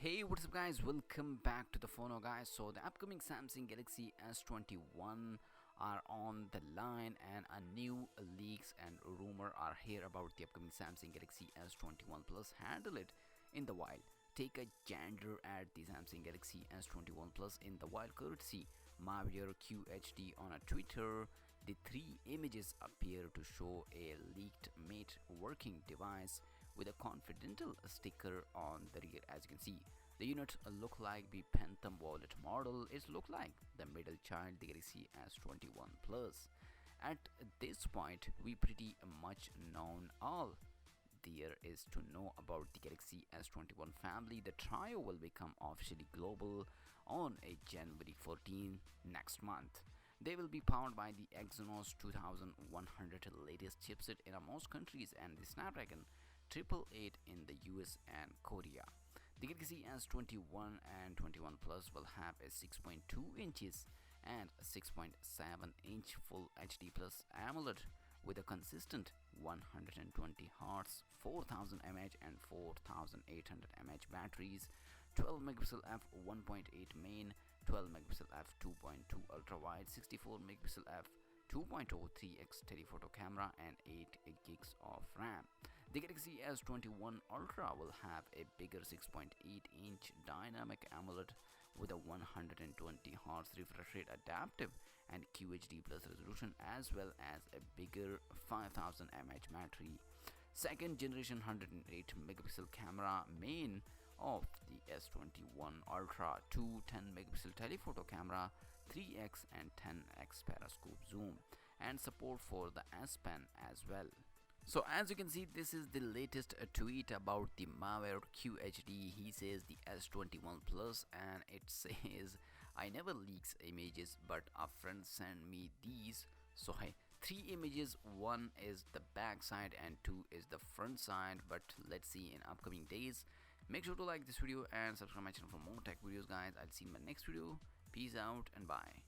Hey, what's up, guys? Welcome back to the TheFonoGuy. So, the upcoming Samsung Galaxy S21 are on the line, and a new leaks and rumor are here about the upcoming Samsung Galaxy S21 Plus. Handle it in the wild. Take a gander at the Samsung Galaxy S21 Plus in the wild, courtesy Mavier QHD on a Twitter. The three images appear to show a leaked Mate working device with a confidential sticker on the rear. As you can see, the unit look like the Phantom wallet model. It look like the middle child, the Galaxy S21 Plus. At this point, we pretty much known all there is to know about the Galaxy S21 family. The trio will become officially global on a January 14 next month. They will be powered by the Exynos 2100 latest chipset in most countries and the Snapdragon 888 in the US and Korea. The Galaxy S21 and 21 Plus will have a 6.2 inches and 6.7 inch Full HD Plus AMOLED with a consistent 120 Hz, 4000 mAh and 4800 mAh batteries, 12 megapixel f 1.8 main, 12 megapixel f 2.2 ultra wide, 64 megapixel f 2.03x telephoto camera and 8 gigs of RAM. The Galaxy S21 Ultra will have a bigger 6.8-inch dynamic AMOLED with a 120 Hz refresh rate adaptive and QHD plus resolution, as well as a bigger 5000 mAh battery. Second generation 108 megapixel camera main of the S21 Ultra, 10 megapixel telephoto camera, 3x and 10x periscope zoom, and support for the S Pen as well. So as you can see, this is the latest tweet about the Mavier QHD. He says the S21 Plus, and it says, I never leaks images, but a friend sent me these. So three images, one is the back side and two is the front side, but let's see in upcoming days. Make sure to like this video and subscribe my channel for more tech videos, guys. I'll see you in my next video. Peace out and bye.